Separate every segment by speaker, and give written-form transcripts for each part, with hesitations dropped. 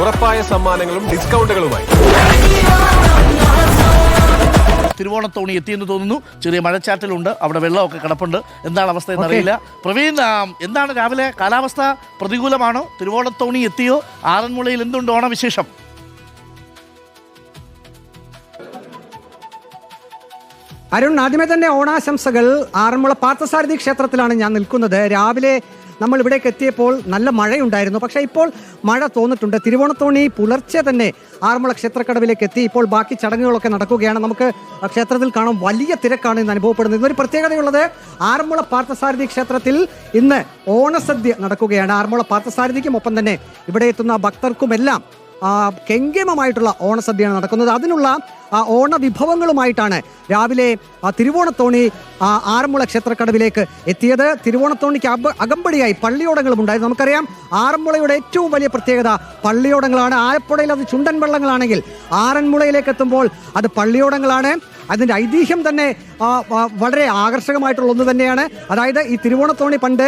Speaker 1: ഉറപ്പായ സമ്മാനങ്ങളും ഡിസ്കൗണ്ടുകളുമായി
Speaker 2: തിരുവോണത്തോണി എത്തിയെന്ന് തോന്നുന്നു. ചെറിയ മഴച്ചാറ്റലുണ്ട്, അവിടെ വെള്ളമൊക്കെ കിടപ്പുണ്ട്. എന്താണ് അവസ്ഥ എന്നറിയില്ല. പ്രവീൺ, എന്താണ് രാവിലെ കാലാവസ്ഥ? പ്രതികൂലമാണോ? തിരുവോണത്തോണി എത്തിയോ? ആറന്മുളയിൽ എന്തുണ്ട് ഓണവിശേഷം?
Speaker 3: അരുൺ, ആദ്യമേ തന്നെ ഓണാശംസകൾ. ആറന്മുള പാർത്ഥസാരഥി ക്ഷേത്രത്തിലാണ് ഞാൻ നിൽക്കുന്നത്. രാവിലെ നമ്മൾ ഇവിടേക്ക് എത്തിയപ്പോൾ നല്ല മഴയുണ്ടായിരുന്നു, പക്ഷേ ഇപ്പോൾ മഴ തോന്നിട്ടുണ്ട്. തിരുവോണത്തോണി പുലർച്ചെ തന്നെ ആറന്മുള ക്ഷേത്രക്കടവിലേക്ക് എത്തി. ഇപ്പോൾ ബാക്കി ചടങ്ങുകളൊക്കെ നടക്കുകയാണ്. നമുക്ക് ക്ഷേത്രത്തിൽ കാണാം, വലിയ തിരക്കാണ് ഇന്ന് അനുഭവപ്പെടുന്നത്. ഇന്നൊരു പ്രത്യേകതയുള്ളത്, ആറന്മുള പാർത്ഥസാരഥി ക്ഷേത്രത്തിൽ ഇന്ന് ഓണസദ്യ നടക്കുകയാണ്. ആറന്മുള പാർത്ഥസാരഥിക്കും ഒപ്പം തന്നെ ഇവിടെ എത്തുന്ന ഭക്തർക്കുമെല്ലാം കെങ്കേമമായിട്ടുള്ള ഓണസദ്യയാണ് നടക്കുന്നത്. അതിനുള്ള ഓണവിഭവങ്ങളുമായിട്ടാണ് രാവിലെ തിരുവോണത്തോണി ആറന്മുള ക്ഷേത്രക്കടവിലേക്ക് എത്തിയത്. തിരുവോണത്തോണിക്ക് അകമ്പടിയായി പള്ളിയോടങ്ങളും ഉണ്ടായിരുന്നു. നമുക്കറിയാം, ആറന്മുളയുടെ ഏറ്റവും വലിയ പ്രത്യേകത പള്ളിയോടങ്ങളാണ്. ആലപ്പുഴയിൽ അത് ചുണ്ടൻ വള്ളങ്ങളാണെങ്കിൽ ആറന്മുളയിലേക്ക് എത്തുമ്പോൾ അത് പള്ളിയോടങ്ങളാണ്. അതിൻ്റെ ഐതിഹ്യം തന്നെ വളരെ ആകർഷകമായിട്ടുള്ള ഒന്ന് തന്നെയാണ്. അതായത് ഈ തിരുവോണത്തോണി പണ്ട്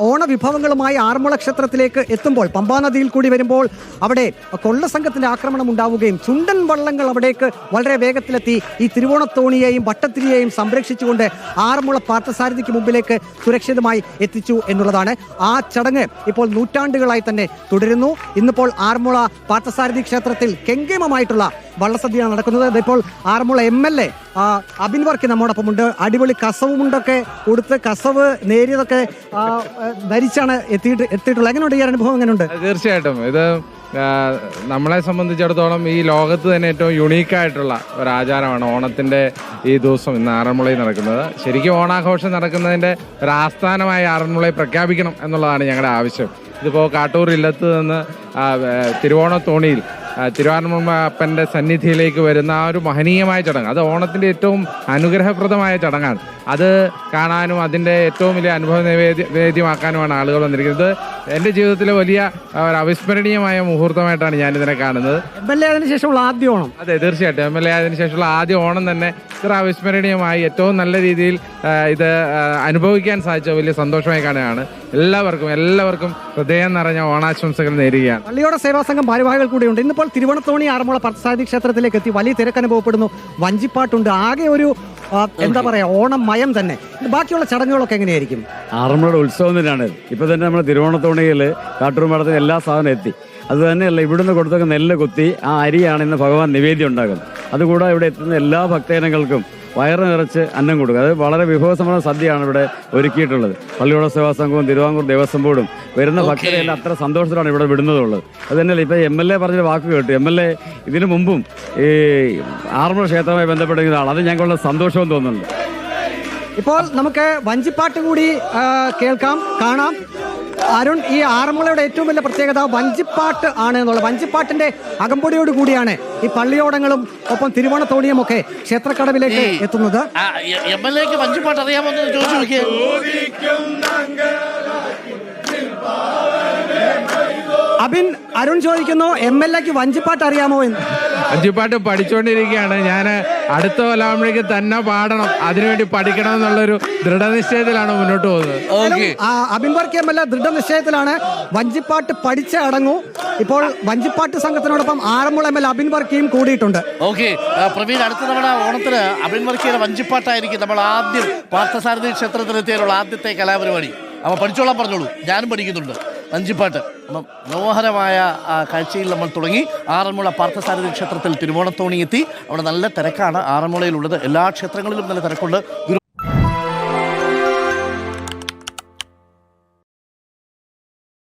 Speaker 3: ഓണവിഭവങ്ങളുമായി ആറന്മുള ക്ഷേത്രത്തിലേക്ക് എത്തുമ്പോൾ പമ്പാ നദിയിൽ കൂടി വരുമ്പോൾ അവിടെ കൊള്ളസംഘത്തിൻ്റെ ആക്രമണം ഉണ്ടാവുകയും ചുണ്ടൻ വള്ളങ്ങൾ അവിടേക്ക് വളരെ വേഗത്തിലെത്തി ഈ തിരുവോണത്തോണിയെയും വട്ടത്തിരിയെയും സംരക്ഷിച്ചുകൊണ്ട് ആറന്മുള പാർത്ഥസാരഥിക്ക് മുമ്പിലേക്ക് സുരക്ഷിതമായി എത്തിച്ചു എന്നുള്ളതാണ്. ആ ചടങ്ങ് ഇപ്പോൾ നൂറ്റാണ്ടുകളായി തന്നെ തുടരുന്നു. ഇന്നിപ്പോൾ ആറന്മുള പാർത്ഥസാരഥി ക്ഷേത്രത്തിൽ കെങ്കേമമായിട്ടുള്ള വള്ളസദ്യയാണ് നടക്കുന്നത്. ഇപ്പോൾ ആറന്മുള MLA അബിൻ വർക്കി നമ്മോടൊപ്പമുണ്ട്. അടിപൊളി കസവുമുണ്ടൊക്കെ കൊടുത്ത് കസവ് നേരിയതൊക്കെ ധരിച്ചാണ് എത്തിയിട്ടുള്ളത്. എങ്ങനെയുണ്ട് ഈ അനുഭവം? എങ്ങനെയുണ്ട്?
Speaker 4: തീർച്ചയായിട്ടും ഇത് നമ്മളെ സംബന്ധിച്ചിടത്തോളം ഈ ലോകത്ത് തന്നെ ഏറ്റവും യുണീക്കായിട്ടുള്ള ഒരു ആചാരമാണ് ഓണത്തിൻ്റെ ഈ ദിവസം ഇന്ന് ആറന്മുളയിൽ നടക്കുന്നത്. ശരിക്കും ഓണാഘോഷം നടക്കുന്നതിൻ്റെ ഒരു ആസ്ഥാനമായി ആറന്മുളയെ പ്രഖ്യാപിക്കണം എന്നുള്ളതാണ് ഞങ്ങളുടെ ആവശ്യം. ഇതിപ്പോൾ കാട്ടൂർ ഇല്ലത്ത് നിന്ന് തിരുവോണത്തോണിയിൽ തിരുവാറന്മുളപ്പൻ്റെ സന്നിധിയിലേക്ക് വരുന്ന ആ ഒരു മഹനീയമായ ചടങ്ങ്, അത് ഓണത്തിൻ്റെ ഏറ്റവും അനുഗ്രഹപ്രദമായ ചടങ്ങാണ്. അത് കാണാനും അതിൻ്റെ ഏറ്റവും വലിയ അനുഭവ വേദ്യമാക്കാനുമാണ് ആളുകൾ വന്നിരിക്കുന്നത്. എൻ്റെ ജീവിതത്തിലെ വലിയ ഒരു അവിസ്മരണീയമായ മുഹൂർത്തമായിട്ടാണ് ഞാനിതിനെ കാണുന്നത്.
Speaker 3: MLA ആയതിനു ശേഷമുള്ള ആദ്യ ഓണം.
Speaker 4: അതെ, തീർച്ചയായിട്ടും MLA ആയതിനു ശേഷമുള്ള ആദ്യ ഓണം തന്നെ ഇത്ര അവിസ്മരണീയമായി ഏറ്റവും നല്ല രീതിയിൽ ഇത് അനുഭവിക്കാൻ സാധിച്ച വലിയ സന്തോഷമായി കാണുകയാണ്. എല്ലാവർക്കും ഹൃദയം നിറഞ്ഞ ഓണാശംസകൾ നേരുകയാണ്.
Speaker 3: പള്ളിയോട സേവാ സംഘം ഭാരവാഹികൾ കൂടിയുണ്ട്. ഇന്നിപ്പോൾ തിരുവോണത്തോണി ആറന്മുള പാർത്ഥസാരഥി ക്ഷേത്രത്തിലേക്ക് എത്തി. വലിയ തിരക്ക് അനുഭവപ്പെടുന്നു. വഞ്ചിപ്പാട്ടുണ്ട്. ആകെ ഒരു എന്താ പറയാ, ഓണം മയം തന്നെ. ബാക്കിയുള്ള ചടങ്ങുകളൊക്കെ എങ്ങനെയായിരിക്കും?
Speaker 5: ആറന്മുളയുടെ ഉത്സവം തന്നെയാണ്. ഇപ്പൊ തന്നെ നമ്മുടെ തിരുവോണത്തോണിയിൽ കാട്ടൂർമഠത്തിന് എല്ലാ സാധനവും എത്തി. അത് തന്നെയല്ല, ഇവിടുന്ന് കൊടുത്തൊക്കെ നെല്ല് കുത്തി ആ അരിയാണ് ഇന്ന് ഭഗവാൻ നിവേദ്യം ഉണ്ടാകുന്നത്. അതുകൂടാതെ ഇവിടെ എത്തുന്ന എല്ലാ ഭക്തജനങ്ങൾക്കും വയറ് നിറച്ച് അന്നം കൊടുക്കുക. അത് വളരെ വിഭവസമൃദ്ധ സദ്യയാണ് ഇവിടെ ഒരുക്കിയിട്ടുള്ളത്. പള്ളിയോട സേവാ സംഘവും തിരുവാങ്കൂർ ദേവസ്വം ബോർഡും വരുന്ന ഭക്തരെല്ലാം അത്ര സന്തോഷത്തിലാണ് ഇവിടെ വിടുന്നതുള്ളത്. അത് തന്നെയല്ല, ഇപ്പം MLA പറഞ്ഞൊരു വാക്ക് കേട്ടു. MLA ഇതിനു മുമ്പും ഈ ആറന്മുള ക്ഷേത്രവുമായി ബന്ധപ്പെട്ടിരുന്ന ആൾ, അത് ഞങ്ങളുടെ സന്തോഷവും തോന്നുന്നുണ്ട്.
Speaker 3: ഇപ്പോൾ നമുക്ക് വഞ്ചിപ്പാട്ട് കൂടി കേൾക്കാം, കാണാം. അരുൺ, ഈ ആറന്മുളയുടെ ഏറ്റവും വലിയ പ്രത്യേകത വഞ്ചിപ്പാട്ട് ആണ് എന്നുള്ളത്. വഞ്ചിപ്പാട്ടിന്റെ അകമ്പടിയോട് കൂടിയാണ് ഈ പള്ളിയോടങ്ങളും ഒപ്പം തിരുവോണത്തോണിയും ഒക്കെ ക്ഷേത്രക്കടവിലേക്ക് എത്തുന്നത്.
Speaker 2: MLAക്ക് വഞ്ചിപ്പാട്ട് അറിയാമോ എന്ന് ചോദിച്ചു നോക്കിയേ.
Speaker 3: അബിൻ, അരുൺ ചോദിക്കുന്നു, MLAക്ക് വഞ്ചിപ്പാട്ട് അറിയാമോ എന്ന്.
Speaker 4: വഞ്ചിപ്പാട്ട് പഠിച്ചുകൊണ്ടിരിക്കുകയാണ്. ഞാൻ അടുത്ത കൊല്ലാകുമ്പോഴേക്ക് തന്നെ പാടണം, അതിനുവേണ്ടി പഠിക്കണം എന്നുള്ളൊരു ദൃഢനിശ്ചയത്തിലാണ് മുന്നോട്ട് പോകുന്നത്.
Speaker 3: അബിൻ വർക്കി MLA ദൃഢനിശ്ചയത്തിലാണ്. വഞ്ചിപ്പാട്ട് പഠിച്ചേ അടങ്ങൂ. ഇപ്പോൾ വഞ്ചിപ്പാട്ട് സംഘത്തിനോടൊപ്പം ആറന്മുള MLA അബിൻ വർക്കിയും കൂടിയിട്ടുണ്ട്.
Speaker 2: പ്രവീൺ, അടുത്ത തവണ ഓണത്തിന് അബിൻ വർക്കിയുടെ വഞ്ചിപ്പാട്ടായിരിക്കും നമ്മൾ ആദ്യം പാർത്ഥസാരഥി ക്ഷേത്രത്തിലെത്തിയുള്ള ആദ്യത്തെ കലാപരിപാടി. അപ്പോൾ പഠിച്ചോളാൻ പറഞ്ഞോളൂ, ഞാനും പഠിക്കുന്നുണ്ട് വഞ്ചിപ്പാട്ട്. മനോഹരമായ കാഴ്ചയിൽ നമ്മൾ തുടങ്ങി. ആറന്മുള പാർത്ഥസാരഥി ക്ഷേത്രത്തിൽ തിരുവോണത്തോണി എത്തി. അവിടെ നല്ല തിരക്കാണ് ആറന്മുളയിലുള്ളത്. എല്ലാ ക്ഷേത്രങ്ങളിലും നല്ല തിരക്കുണ്ട്.